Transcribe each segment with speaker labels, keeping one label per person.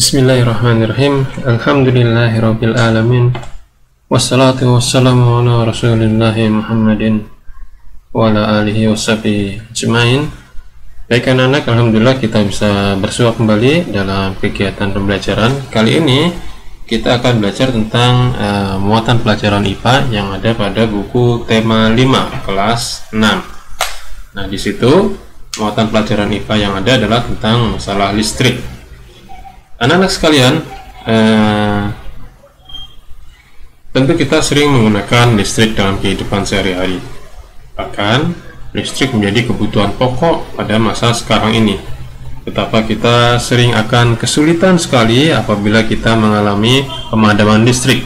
Speaker 1: Bismillahirrahmanirrahim. Alhamdulillahirabbil alamin. Wassalatu wassalamu ala Rasulillahi Muhammadin wa ala alihi washabihi ajmain. Baik anak-anak, alhamdulillah kita bisa bersua kembali dalam kegiatan pembelajaran. Kali ini kita akan belajar tentang muatan pelajaran IPA yang ada pada buku tema 5 kelas 6. Nah, di situ muatan pelajaran IPA yang ada adalah tentang masalah listrik. Anak-anak sekalian, tentu kita sering menggunakan listrik dalam kehidupan sehari-hari. Bahkan listrik menjadi kebutuhan pokok pada masa sekarang ini. Betapa kita sering akan kesulitan sekali apabila kita mengalami pemadaman listrik.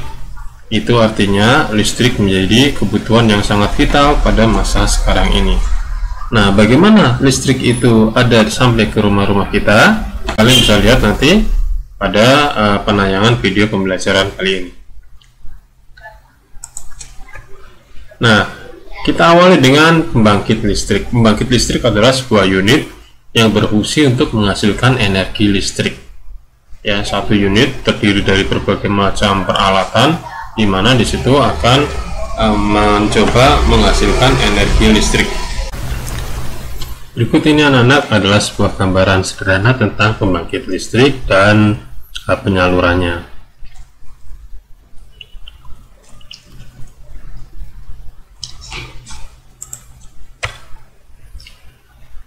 Speaker 1: Itu artinya listrik menjadi kebutuhan yang sangat vital pada masa sekarang ini. Nah, bagaimana listrik itu ada sampai ke rumah-rumah kita? Kalian bisa lihat nanti pada penayangan video pembelajaran kali ini. Nah, kita awali dengan pembangkit listrik. Pembangkit listrik adalah sebuah unit yang berfungsi untuk menghasilkan energi listrik. Ya, satu unit terdiri dari berbagai macam peralatan, di mana di situ akan mencoba menghasilkan energi listrik. Berikut ini anak-anak adalah sebuah gambaran sederhana tentang pembangkit listrik dan penyalurannya.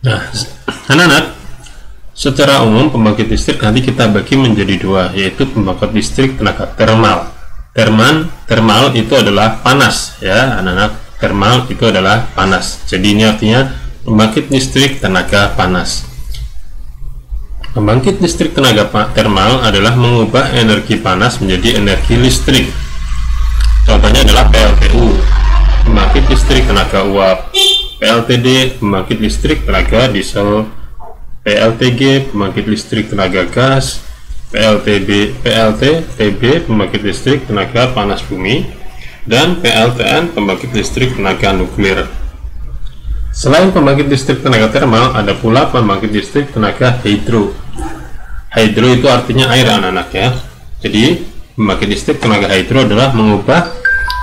Speaker 1: Nah, anak-anak, secara umum pembangkit listrik nanti kita bagi menjadi dua, yaitu pembangkit listrik tenaga termal. Termal itu adalah panas, ya anak-anak. Termal itu adalah panas. Jadi ini artinya pembangkit listrik tenaga panas. Pembangkit listrik tenaga termal adalah mengubah energi panas menjadi energi listrik. Contohnya adalah PLTU, pembangkit listrik tenaga uap; PLTD, pembangkit listrik tenaga diesel; PLTG, pembangkit listrik tenaga gas; PLTB, pembangkit listrik tenaga panas bumi; dan PLTN, pembangkit listrik tenaga nuklir. Selain pembangkit listrik tenaga termal, ada pula pembangkit listrik tenaga hidro. Hidro itu artinya air, anak-anak, ya. Jadi pembangkit listrik tenaga hidro adalah mengubah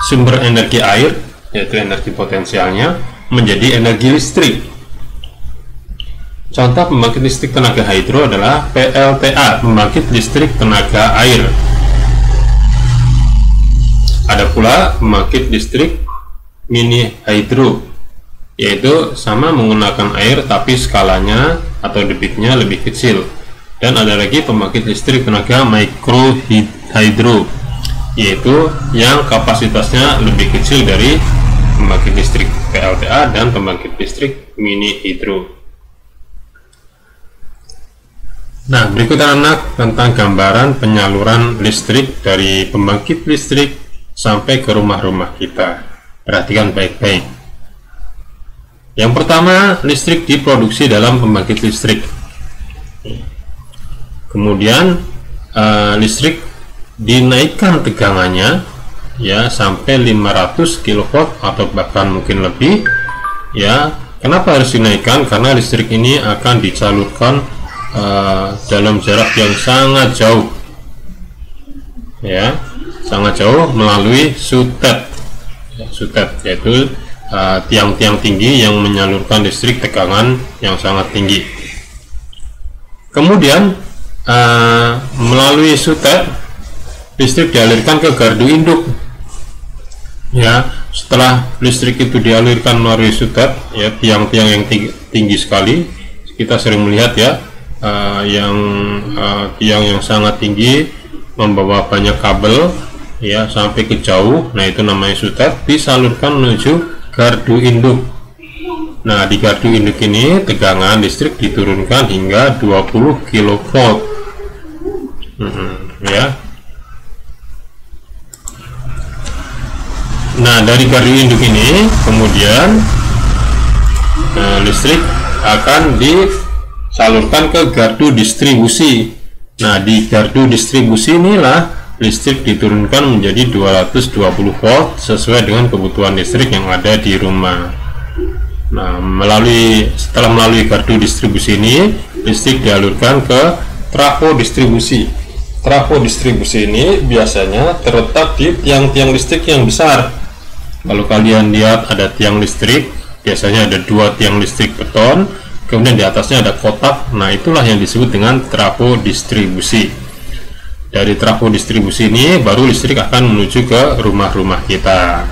Speaker 1: sumber energi air, yaitu energi potensialnya, menjadi energi listrik. Contoh pembangkit listrik tenaga hidro adalah PLTA, pembangkit listrik tenaga air. Ada pula pembangkit listrik mini hidro, yaitu sama menggunakan air tapi skalanya atau debitnya lebih kecil. Dan ada lagi pembangkit listrik tenaga mikro hidro, yaitu yang kapasitasnya lebih kecil dari pembangkit listrik PLTA dan pembangkit listrik mini hidro. Nah, berikut anak tentang gambaran penyaluran listrik dari pembangkit listrik sampai ke rumah-rumah kita. Perhatikan baik-baik. Yang pertama, listrik diproduksi dalam pembangkit listrik. Kemudian listrik dinaikkan tegangannya, ya, sampai 500 kV atau bahkan mungkin lebih. Ya, kenapa harus dinaikkan? Karena listrik ini akan disalurkan dalam jarak yang sangat jauh, ya, sangat jauh melalui sutet. Sutet yaitu tiang-tiang tinggi yang menyalurkan listrik tegangan yang sangat tinggi. Kemudian melalui sutet listrik dialirkan ke gardu induk. Ya, setelah listrik itu dialirkan melalui sutet, ya, tiang-tiang yang tinggi sekali, kita sering melihat, ya, tiang yang sangat tinggi membawa banyak kabel, ya, sampai ke jauh. Nah, itu namanya sutet, disalurkan menuju gardu induk. Nah, di gardu induk ini tegangan listrik diturunkan hingga 20 kV. Ya. Nah, dari gardu induk ini kemudian listrik akan disalurkan ke gardu distribusi. Nah, di gardu distribusi inilah listrik diturunkan menjadi 220 volt sesuai dengan kebutuhan listrik yang ada di rumah. Nah, setelah melalui gardu distribusi ini, listrik dialurkan ke trafo distribusi. trafo distribusi ini biasanya terletak di tiang-tiang listrik yang besar. Kalau kalian lihat ada tiang listrik, biasanya ada 2 tiang listrik beton, kemudian di atasnya ada kotak. Nah, itulah yang disebut dengan trafo distribusi. Dari trafo distribusi ini baru listrik akan menuju ke rumah-rumah kita.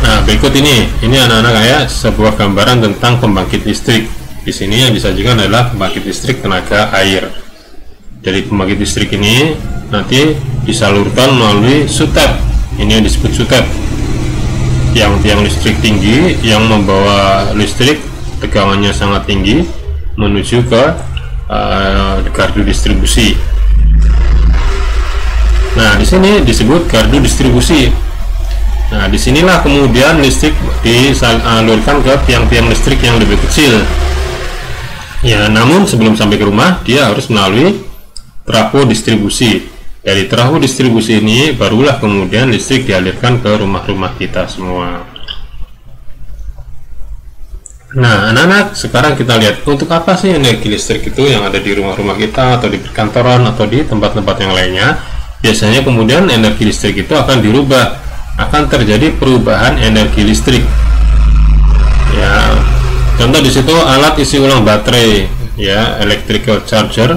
Speaker 1: Nah, berikut ini anak-anak kayak sebuah gambaran tentang pembangkit listrik. Di sini yang disajikan adalah pembangkit listrik tenaga air. Dari pembangkit listrik ini nanti disalurkan melalui sutep. Ini yang disebut sutep. Tiang-tiang listrik tinggi yang membawa listrik tegangannya sangat tinggi menuju ke gardu distribusi. Nah, di sini disebut gardu distribusi. Nah, disinilah kemudian listrik disalurkan ke tiang-tiang listrik yang lebih kecil. Ya, namun sebelum sampai ke rumah dia harus melalui trafo distribusi. Dari trafo distribusi ini barulah kemudian listrik dialirkan ke rumah-rumah kita semua. Nah, anak-anak, sekarang kita lihat untuk apa sih energi listrik itu yang ada di rumah-rumah kita atau di perkantoran atau di tempat-tempat yang lainnya. Biasanya kemudian energi listrik itu akan dirubah, akan terjadi perubahan energi listrik. Ya, contoh di situ alat isi ulang baterai, ya, electrical charger,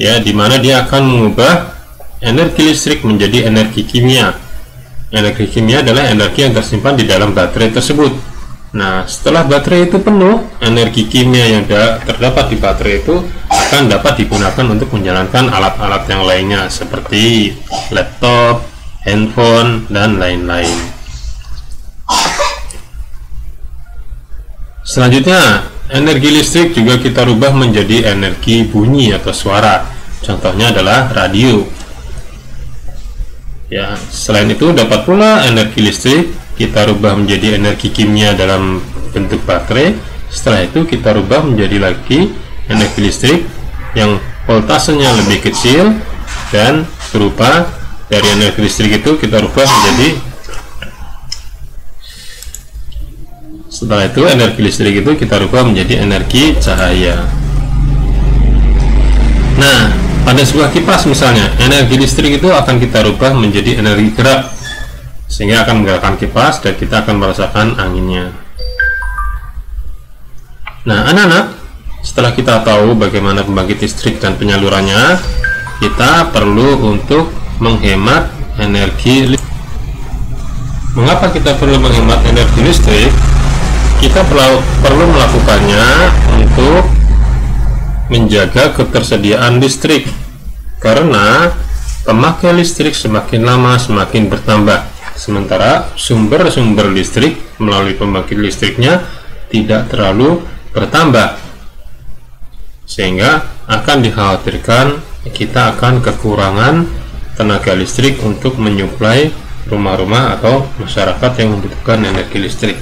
Speaker 1: ya, dimana dia akan mengubah energi listrik menjadi energi kimia. Energi kimia adalah energi yang tersimpan di dalam baterai tersebut. Nah, setelah baterai itu penuh, energi kimia yang terdapat di baterai itu akan dapat digunakan untuk menjalankan alat-alat yang lainnya seperti laptop, handphone, dan lain-lain. Selanjutnya, energi listrik juga kita rubah menjadi energi bunyi atau suara. Contohnya adalah radio. Ya, selain itu dapat pula energi listrik kita rubah menjadi energi kimia dalam bentuk baterai. Setelah itu kita rubah menjadi lagi energi listrik yang voltasenya lebih kecil, dan berupa dari energi listrik itu kita rubah menjadi, setelah itu energi listrik itu kita rubah menjadi energi cahaya. Nah, pada sebuah kipas misalnya, energi listrik itu akan kita rubah menjadi energi gerak, sehingga akan menggerakkan kipas dan kita akan merasakan anginnya. Nah, anak-anak, setelah kita tahu bagaimana pembangkit listrik dan penyalurannya, kita perlu untuk menghemat energi listrik. Mengapa kita perlu menghemat energi listrik? Kita perlu melakukannya untuk menjaga ketersediaan listrik, karena pemakai listrik semakin lama semakin bertambah, sementara sumber-sumber listrik melalui pembangkit listriknya tidak terlalu bertambah, sehingga akan dikhawatirkan kita akan kekurangan tenaga listrik untuk menyuplai rumah-rumah atau masyarakat yang membutuhkan energi listrik.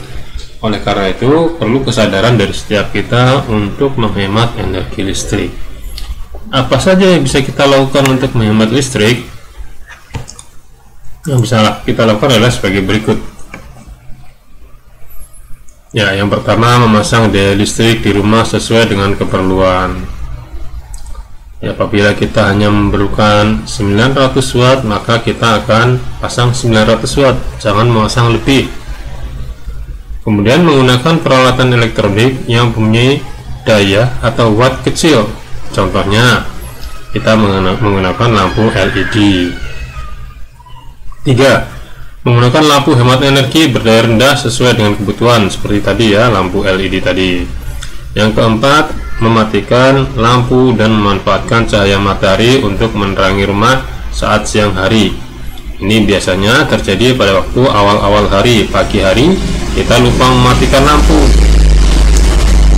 Speaker 1: Oleh karena itu, perlu kesadaran dari setiap kita untuk menghemat energi listrik. Apa saja yang bisa kita lakukan untuk menghemat listrik? Yang bisa kita lakukan adalah sebagai berikut. Ya, yang pertama, memasang daya listrik di rumah sesuai dengan keperluan. Ya, apabila kita hanya memerlukan 900 watt, maka kita akan pasang 900 watt, jangan memasang lebih. Kemudian menggunakan peralatan elektronik yang mempunyai daya atau watt kecil. Contohnya, kita menggunakan lampu LED. 3. Menggunakan lampu hemat energi berdaya rendah sesuai dengan kebutuhan, seperti tadi ya, lampu LED tadi. Yang keempat, mematikan lampu dan memanfaatkan cahaya matahari untuk menerangi rumah saat siang hari. Ini biasanya terjadi pada waktu awal-awal hari, pagi hari kita lupa mematikan lampu,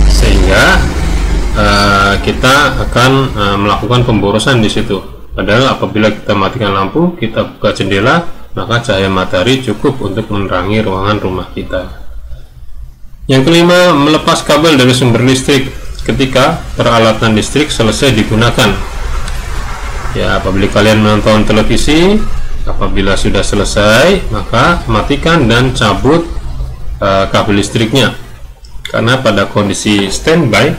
Speaker 1: sehingga kita akan melakukan pemborosan di situ. Padahal apabila kita matikan lampu, kita buka jendela, maka cahaya matahari cukup untuk menerangi ruangan rumah kita. Yang kelima, melepas kabel dari sumber listrik ketika peralatan listrik selesai digunakan. Ya, apabila kalian menonton televisi, apabila sudah selesai, maka matikan dan cabut kabel listriknya, karena pada kondisi standby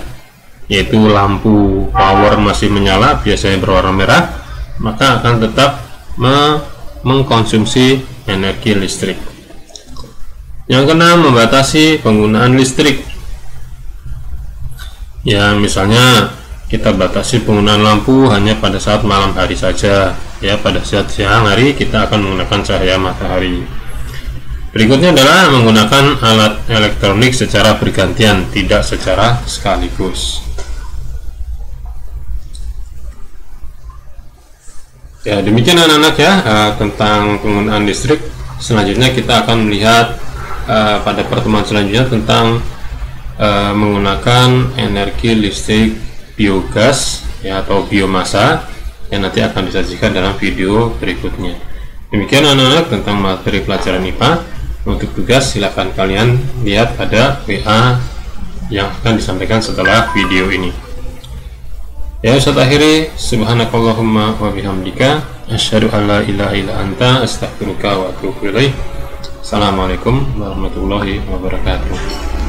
Speaker 1: yaitu lampu power masih menyala, biasanya berwarna merah, maka akan tetap mengkonsumsi energi listrik. Yang keenam, membatasi penggunaan listrik. Ya, misalnya kita batasi penggunaan lampu hanya pada saat malam hari saja. Ya, pada saat siang hari kita akan menggunakan cahaya matahari. Berikutnya adalah menggunakan alat elektronik secara bergantian, tidak secara sekaligus. Ya, demikian anak-anak ya, tentang penggunaan listrik. Selanjutnya kita akan melihat pada pertemuan selanjutnya tentang menggunakan energi listrik biogas ya, atau biomasa, yang nanti akan disajikan dalam video berikutnya. Demikian anak-anak tentang materi pelajaran IPA. Untuk tugas silakan kalian lihat pada WA yang akan disampaikan setelah video ini. Ya, Ustaz akhiri, subhanakallahumma wa bihamdika asyhadu an la ilaha illa anta astaghfiruka wa atubu ilaik. Assalamualaikum warahmatullahi wabarakatuh.